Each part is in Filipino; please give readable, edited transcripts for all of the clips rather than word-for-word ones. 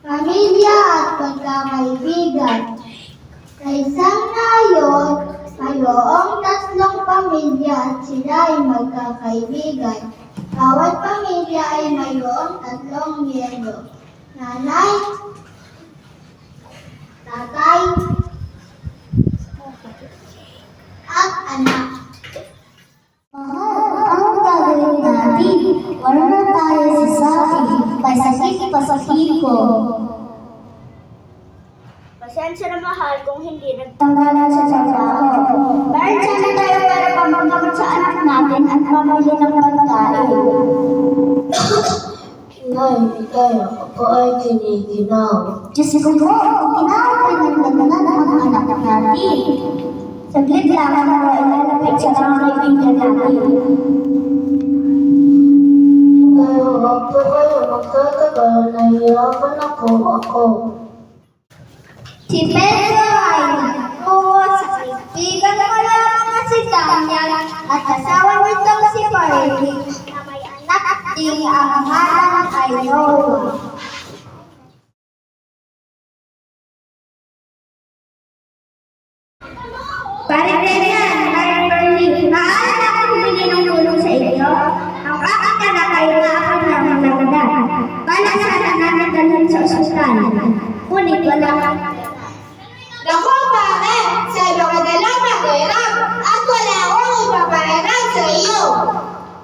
Pamilya at pagkakaibigan. Sa isang nayon, mayroong tatlong pamilya at sila ay magkakaibigan. Bawat pamilya ay mayroong tatlong miyembro. Nanay, tatay, at anak. Ang gagawin natin? Wala na tayo sa sakin. Pasakit ko. Pasensya na mahal kung hindi Tanggalan sa trabaho. Meron sana tayo para pamanggamot sa anak natin at mamili ng pagkain. Nay, Itay, ako po ay kiniginaw. Diyos ko po, ginawin ng ang anak natin. Saglit lang ang mga ilalapit sa mga kaibigan natin. Kaya huwag po kayo magtatagal, nahihirapan na po ako. Si Pedro ay nagtungo sa kaibigan ko lamang na si Daniel at asawa nitong si Parity na may anak din ang ngalan ay Noah. Pare-parehan, pare-parehan, maaari na akong humingi ng tulong sa inyo. Ang aking anak ay naakal na magdagdag. Bala sana namin dalhin sa ospital. Ngunit wala. Naku, pare! Sa iyo ka na lang nag-irap at wala akong ipapahiram sa iyo.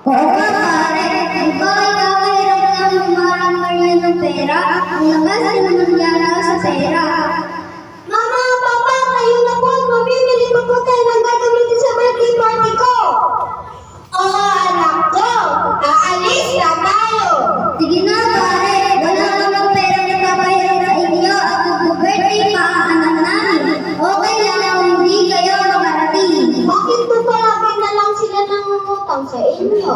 Oo nga, pare. Ikaw ay kakahirap ng lumarang ng pera. Ang lakas ay nangyara sa pera. Mama, Papa, kayo na po at mamimili pa po tayo ng gagamitin sa birthday party ko. Oo, anak ko! Aalis na tayo! Sige na, pare. Wala namang pera na papahiram sa inyo. At mag-birthday pa ang anak namin. Okay lang kung hindi kayo makarating. Bakit po palagi na lang sila nangungutang sa inyo?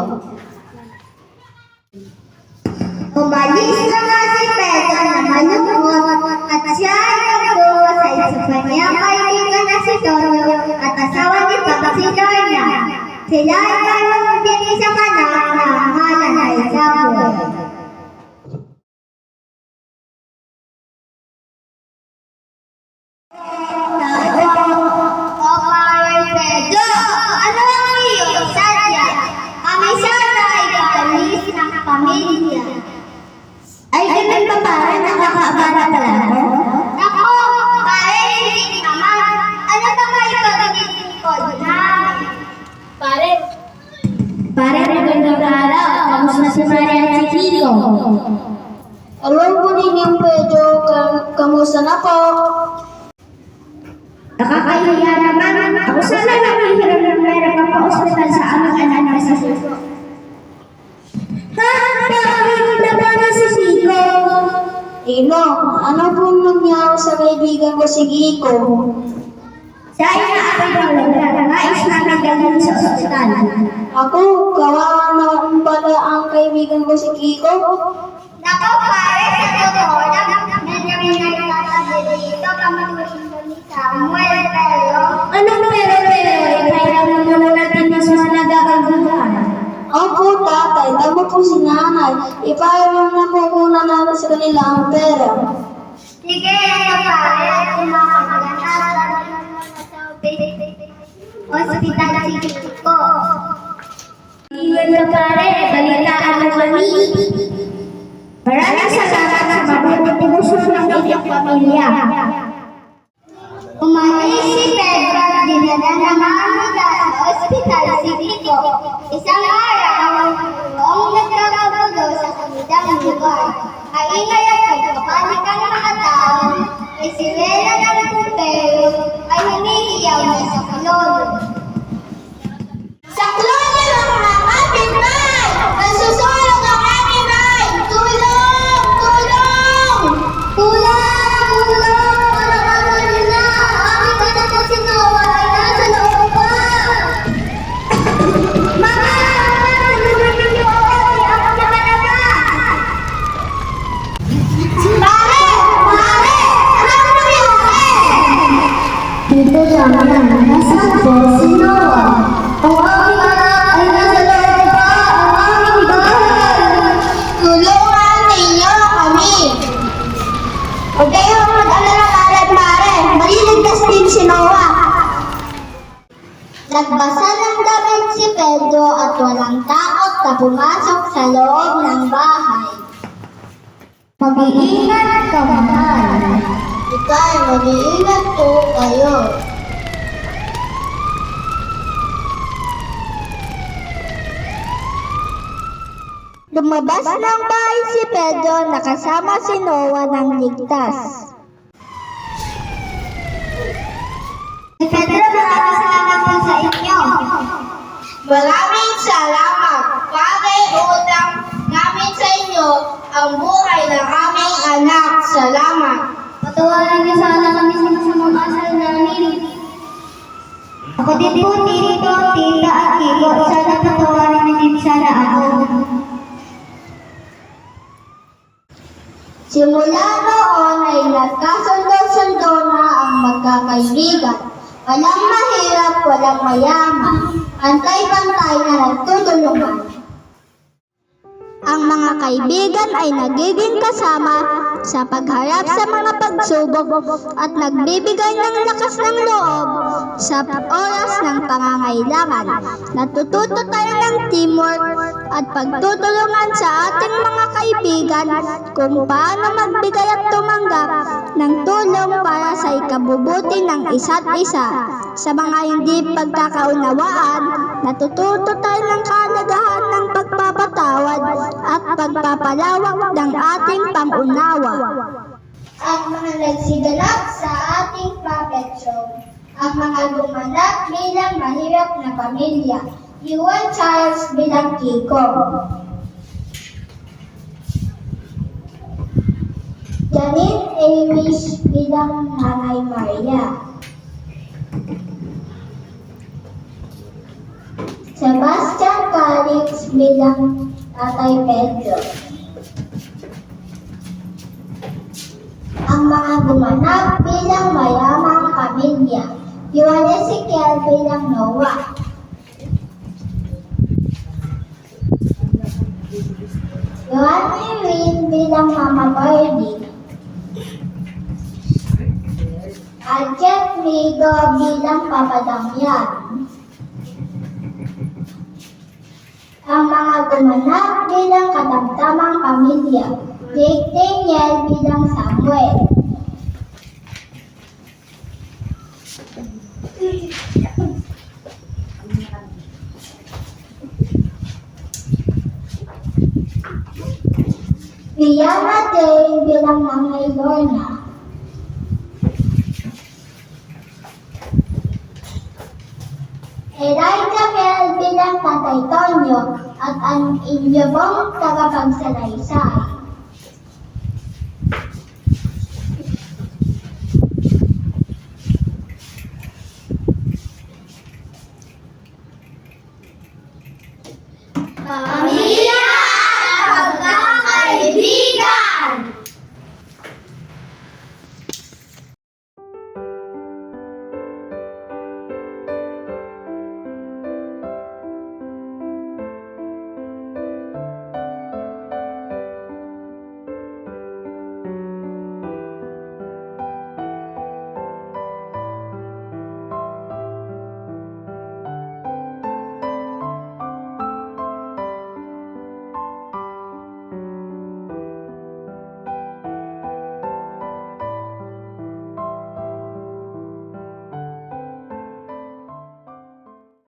Umalis na nga si Pedro na malungkot at siya ay nagtungo sa isa niyang kaibigan na si Tonyo at asawa nito si Lorna. Sila ay mayroon din isang anak na ang ngalan ay Samuel. Pedro, ano ang iyong sadya? Kami sana ay paalis ng pamilya. Ay, ganun ba pare? Nakakaabala pala ako? Nako, pare, hindi naman. Ano ba kayo pag-inikod namin? Pare, magandang araw. Kamusta si Maria at si Kiko? Hello po ninyong Pedro, kamusta na po? Nakakahiya naman. Ako sana lang hihiram ng pera papa-hospital sa aming anak na si Kiko. Bakit naman na si Kiko? Inong, ano pong nangyari sa kaibigan ko si Kiko? Dahil na ako'y paglaga, nais namin dalhin sa ospital. Ako, kawawa naman pala ang kaibigan ko si Kiko. Nako pare, sa totoo lang, medyo may nagtatabi dito kami ni Samuel, pero... Anong pero? Kailangan muna natin mas malagagalguhan. Opo, tatay, tama po si nanay. Ipahiram na po muna natin sa kanila ang pera. Sige, ito pare, kumakagalan sa hospital si Kiko. Iwan na pare, balitaan mo kami. Maraming salamat sa mabuting puso ng inyong pamilya. Umalis si Pedro at dinala naman sa ospital si Kiko. Isang araw, noong nagkakagulo sa kanilang lugar, ay ingay at pagpapanik ang mga tao, ay si Rela ng pumpero ay humihiyaw na sa klolo. Sa klono ng mga kapitbahay! Nasusulog ang aming bahay! Tulong! Tulong! Tulong! Tulong! Para na! Ang aming anak na si Noah ay nasa loob Nagbasa ng damit si Pedro at walang takot na pumasok sa loob ng bahay. Mag-iingat ka, mahal. Ikay, mag-iingat po kayo. Lumabas ng bahay si Pedro na kasama si Noah ng ligtas. Si Pedro, nakakasalamat po sa inyo. Maraming salamat. Pare, utang namin sa inyo ang buhay ng aming anak. Salamat. Patawarin niyo sana kami sa masamang asal namin. Ako din po, tito, tita at tito. Sana patawarin niyo din sana ako. Simula noon ay nagkasundo-sundo na ang magkakaibigan. Walang mahirap, walang mayaman. Antay-pantay na nagtutulungan. Ang mga kaibigan ay nagiging kasama sa pagharap sa mga pagsubok at nagbibigay ng lakas ng loob sa oras ng pangangailangan. Natututo tayo ng teamwork at pagtutulungan sa ating mga kaibigan kung paano magbigay at tumanggap ng tulong para sa ikabubuti ng isa't isa. Sa mga hindi pagkakaunawaan, natututo tayo ng kahalagahan ng pagpapatawad at pagpapalawak ng ating pangunawa. Ang mga nagsiganap sa ating puppet show, ang mga gumanap bilang mahirap na pamilya, Iwan Charles bilang Kiko, Janine Amish bilang Nanay Maria, Sebastian Calix bilang Tatay Pedro. Ang mga gumanap bilang mayamang pamilya, Juan Ezekiel bilang Noah, Juan Irene bilang Mama Birdie, at Jeff Migo bilang Papa Damian. Ang mga gumanap bilang katamtamang pamilya, Jake Daniel bilang Samuel, Rihanna Jane bilang Nanay Lorna, Elijah Mel bilang Tatay Tonyo at ang inyong tagapagsalaysay. Ah,